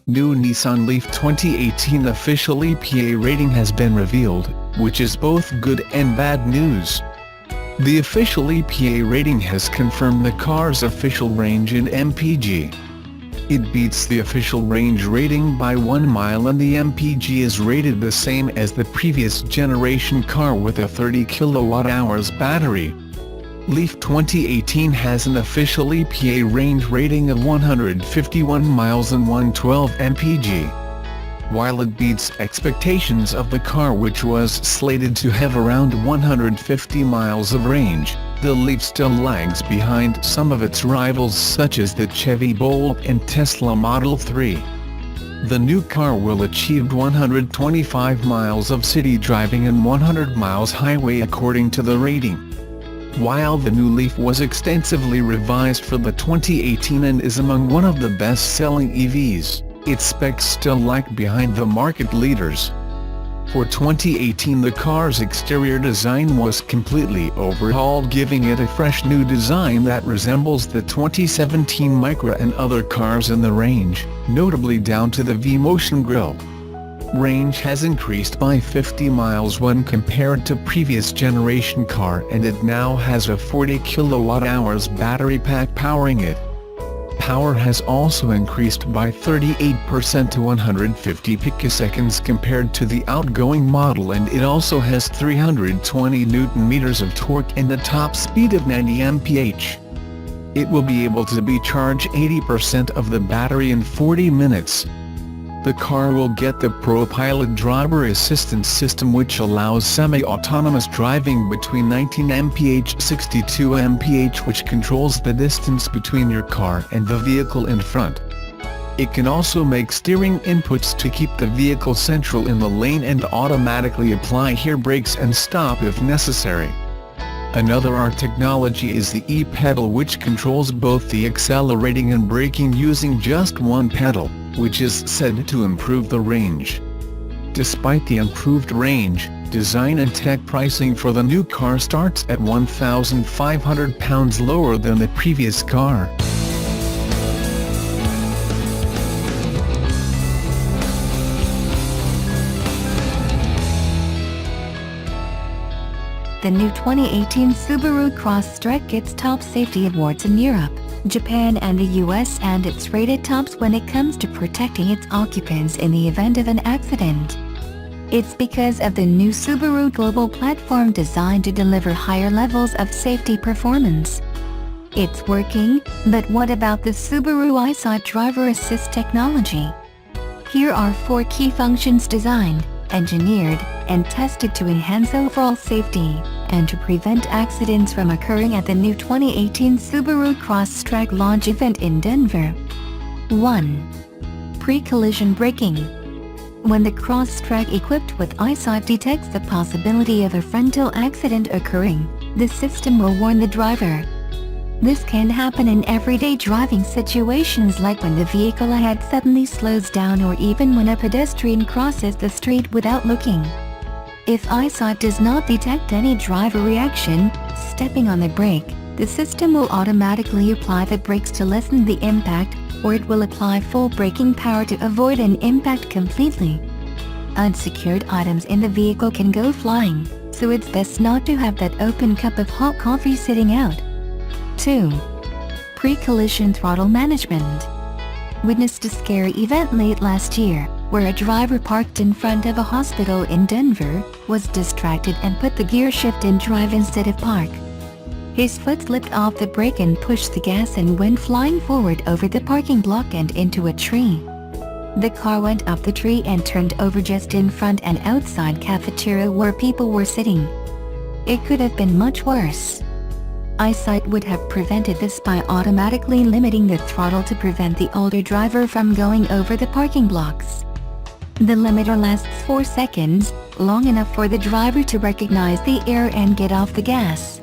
New Nissan Leaf 2018 official EPA rating has been revealed, which is both good and bad news. The official EPA rating has confirmed the car's official range in mpg. It beats the official range rating by 1 mile, and the mpg is rated the same as the previous generation car with a 30 kWh battery. Leaf 2018 has an official EPA range rating of 151 miles and 112 mpg. While it beats expectations of the car, which was slated to have around 150 miles of range, the Leaf still lags behind some of its rivals such as the Chevy Bolt and Tesla Model 3. The new car will achieve 125 miles of city driving and 100 miles highway according to the rating. While the new Leaf was extensively revised for the 2018 and is among one of the best-selling EVs, its specs still lag behind the market leaders. For 2018, the car's exterior design was completely overhauled, giving it a fresh new design that resembles the 2017 Micra and other cars in the range, notably down to the V-Motion grille. Range has increased by 50 miles when compared to previous generation car, and it now has a 40 kWh battery pack powering it. Power has also increased by 38% to 150 picoseconds compared to the outgoing model, and it also has 320 Nm of torque and a top speed of 90 mph. It will be able to be charged 80% of the battery in 40 minutes. The car will get the ProPilot driver assistance system, which allows semi-autonomous driving between 19 mph 62 mph, which controls the distance between your car and the vehicle in front. It can also make steering inputs to keep the vehicle central in the lane and automatically apply here brakes and stop if necessary. Another R technology is the E-pedal, which controls both the accelerating and braking using just one pedal, which is said to improve the range. Despite the improved range, design and tech, pricing for the new car starts at £1,500 lower than the previous car. The new 2018 Subaru Crosstrek gets top safety awards in Europe, Japan and the US, and it's rated tops when it comes to protecting its occupants in the event of an accident. It's because of the new Subaru Global Platform designed to deliver higher levels of safety performance. It's working, but what about the Subaru EyeSight driver assist technology? Here are 4 key functions designed, engineered, and tested to enhance overall safety and to prevent accidents from occurring at the new 2018 Subaru Crosstrek launch event in Denver. 1. Pre-collision braking. When the Crosstrek equipped with EyeSight detects the possibility of a frontal accident occurring, the system will warn the driver. This can happen in everyday driving situations, like when the vehicle ahead suddenly slows down or even when a pedestrian crosses the street without looking. If EyeSight does not detect any driver reaction, stepping on the brake, the system will automatically apply the brakes to lessen the impact, or it will apply full braking power to avoid an impact completely. Unsecured items in the vehicle can go flying, so it's best not to have that open cup of hot coffee sitting out. 2. Pre-collision throttle management. Witnessed a scary event late last year, where a driver parked in front of a hospital in Denver was distracted and put the gear shift in drive instead of park. His foot slipped off the brake and pushed the gas and went flying forward over the parking block and into a tree. The car went up the tree and turned over just in front an outside cafeteria where people were sitting. It could have been much worse. EyeSight would have prevented this by automatically limiting the throttle to prevent the older driver from going over the parking blocks. The limiter lasts 4 seconds, long enough for the driver to recognize the error and get off the gas.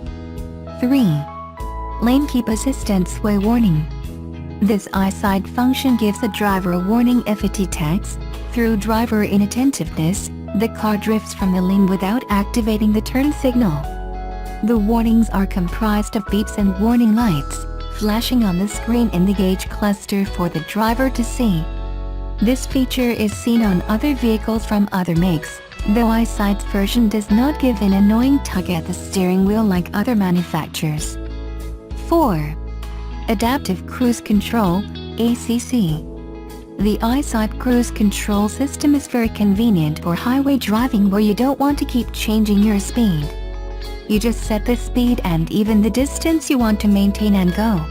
3. Lane keep assistant sway warning. This EyeSight function gives the driver a warning if it detects, through driver inattentiveness, the car drifts from the lane without activating the turn signal. The warnings are comprised of beeps and warning lights, flashing on the screen in the gauge cluster for the driver to see. This feature is seen on other vehicles from other makes, though eyesight's version does not give an annoying tug at the steering wheel like other manufacturers. 4. Adaptive Cruise Control, ACC. The EyeSight cruise control system is very convenient for highway driving where you don't want to keep changing your speed. You just set the speed and even the distance you want to maintain and go.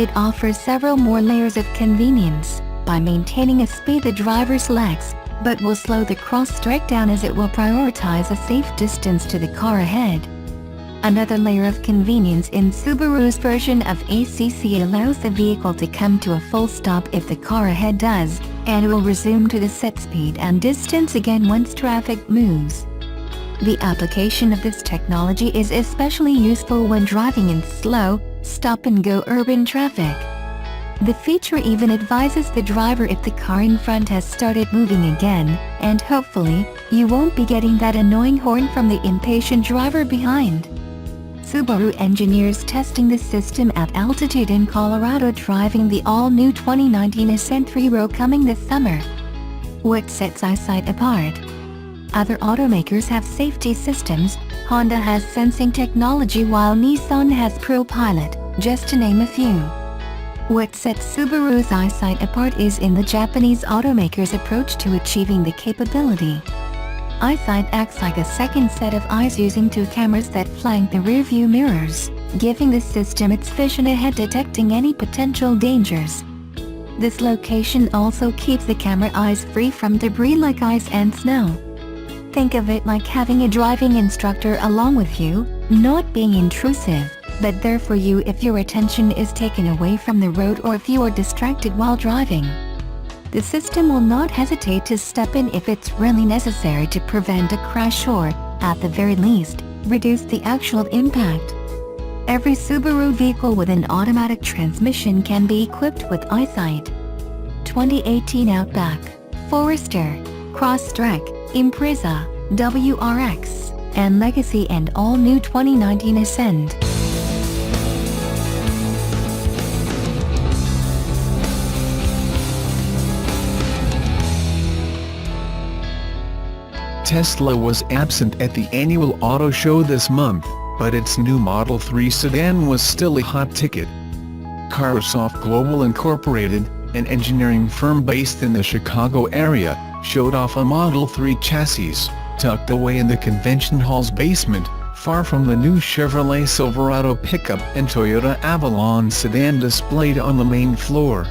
It offers several more layers of convenience by maintaining a speed the driver selects, but will slow the Crosstrek down as it will prioritize a safe distance to the car ahead. Another layer of convenience in Subaru's version of ACC allows the vehicle to come to a full stop if the car ahead does, and will resume to the set speed and distance again once traffic moves. The application of this technology is especially useful when driving in slow, stop-and-go urban traffic. The feature even advises the driver if the car in front has started moving again, and hopefully, you won't be getting that annoying horn from the impatient driver behind. Subaru engineers testing the system at altitude in Colorado driving the all-new 2019 Ascent 3-row coming this summer. What sets EyeSight apart? Other automakers have safety systems, Honda has sensing technology while Nissan has ProPilot, just to name a few. What sets Subaru's EyeSight apart is in the Japanese automaker's approach to achieving the capability. EyeSight acts like a second set of eyes using two cameras that flank the rearview mirrors, giving the system its vision ahead detecting any potential dangers. This location also keeps the camera eyes free from debris like ice and snow. Think of it like having a driving instructor along with you, not being intrusive, but there for you if your attention is taken away from the road or if you are distracted while driving. The system will not hesitate to step in if it's really necessary to prevent a crash or, at the very least, reduce the actual impact. Every Subaru vehicle with an automatic transmission can be equipped with EyeSight. 2018 Outback, Forester, Crosstrek, Impreza, WRX, and Legacy and all-new 2019 Ascent. Tesla was absent at the annual auto show this month, but its new Model 3 sedan was still a hot ticket. Carsoft Global Incorporated, an engineering firm based in the Chicago area, showed off a Model 3 chassis, tucked away in the convention hall's basement, far from the new Chevrolet Silverado pickup and Toyota Avalon sedan displayed on the main floor.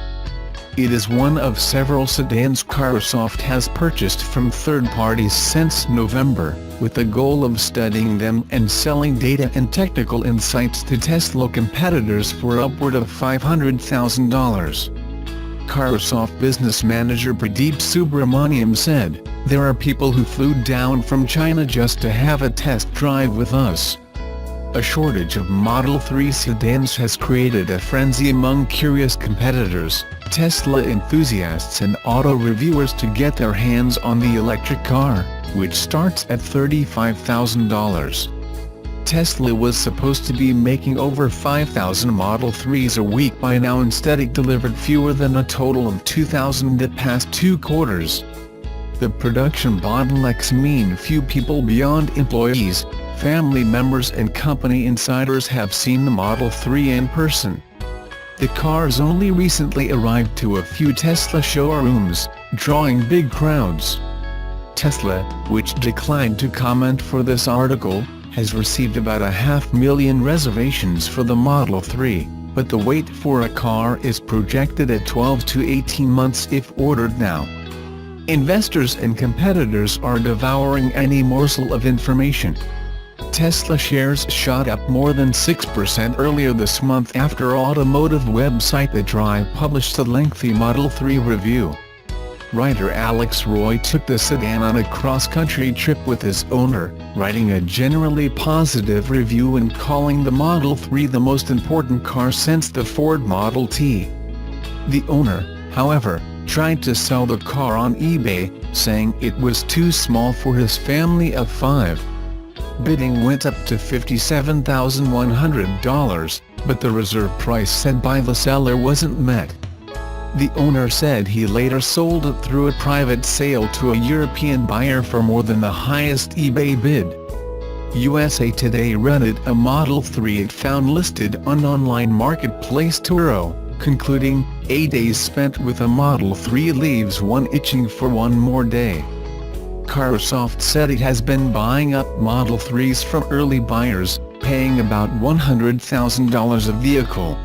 It is one of several sedans Carsoft has purchased from third parties since November, with the goal of studying them and selling data and technical insights to Tesla competitors for upward of $500,000. Carsoft business manager Pradeep Subramaniam said, "There are people who flew down from China just to have a test drive with us." A shortage of Model 3 sedans has created a frenzy among curious competitors, Tesla enthusiasts and auto reviewers to get their hands on the electric car, which starts at $35,000. Tesla was supposed to be making over 5,000 Model 3s a week by now. Instead it delivered fewer than a total of 2,000 the past 2 quarters. The production bottlenecks mean few people beyond employees, family members and company insiders have seen the Model 3 in person. The cars only recently arrived to a few Tesla showrooms, drawing big crowds. Tesla, which declined to comment for this article, has received about 500,000 reservations for the Model 3, but the wait for a car is projected at 12 to 18 months if ordered now. Investors and competitors are devouring any morsel of information. Tesla shares shot up more than 6% earlier this month after automotive website The Drive published a lengthy Model 3 review. Writer Alex Roy took the sedan on a cross-country trip with his owner, writing a generally positive review and calling the Model 3 the most important car since the Ford Model T. The owner, however, tried to sell the car on eBay, saying it was too small for his family of 5. Bidding went up to $57,100, but the reserve price set by the seller wasn't met. The owner said he later sold it through a private sale to a European buyer for more than the highest eBay bid. USA Today rented a Model 3 it found listed on online marketplace Turo, concluding, "8 days spent with a Model 3 leaves one itching for one more day." Carsoft said it has been buying up Model 3s from early buyers, paying about $100,000 a vehicle.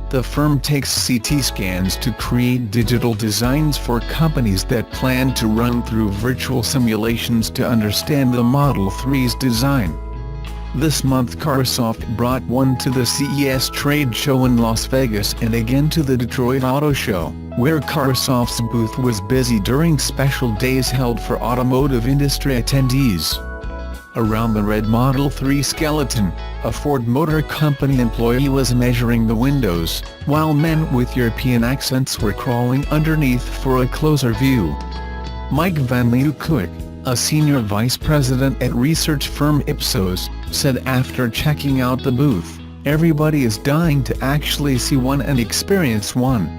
The firm takes CT scans to create digital designs for companies that plan to run through virtual simulations to understand the Model 3's design. This month Carsoft brought one to the CES trade show in Las Vegas and again to the Detroit Auto Show, where Carsoft's booth was busy during special days held for automotive industry attendees. Around the red Model 3 skeleton, a Ford Motor Company employee was measuring the windows, while men with European accents were crawling underneath for a closer view. Mike Van Leeuwenhoek, a senior vice president at research firm Ipsos, said after checking out the booth, "Everybody is dying to actually see one and experience one."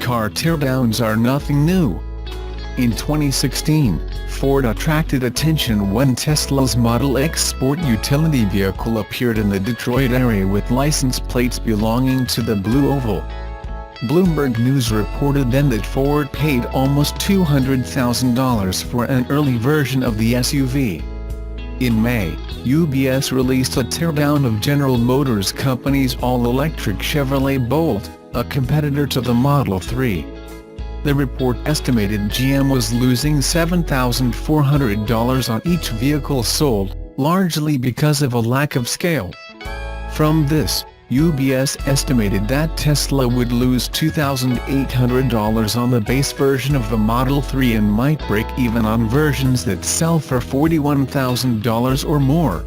Car teardowns are nothing new. In 2016, Ford attracted attention when Tesla's Model X sport utility vehicle appeared in the Detroit area with license plates belonging to the Blue Oval. Bloomberg News reported then that Ford paid almost $200,000 for an early version of the SUV. In May, UBS released a teardown of General Motors Company's all-electric Chevrolet Bolt, a competitor to the Model 3. The report estimated GM was losing $7,400 on each vehicle sold, largely because of a lack of scale. From this, UBS estimated that Tesla would lose $2,800 on the base version of the Model 3 and might break even on versions that sell for $41,000 or more.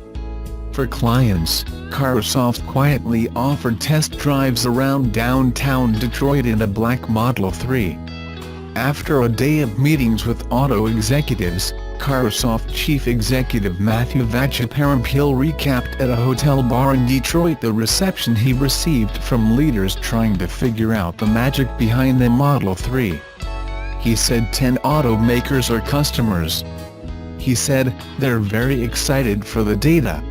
For clients, Carsoft quietly offered test drives around downtown Detroit in a black Model 3. After a day of meetings with auto executives, Carsoft chief executive Matthew Vachaparampil recapped at a hotel bar in Detroit the reception he received from leaders trying to figure out the magic behind the Model 3. He said 10 automakers are customers. He said, "They're very excited for the data.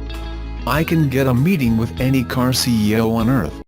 I can get a meeting with any car CEO on earth.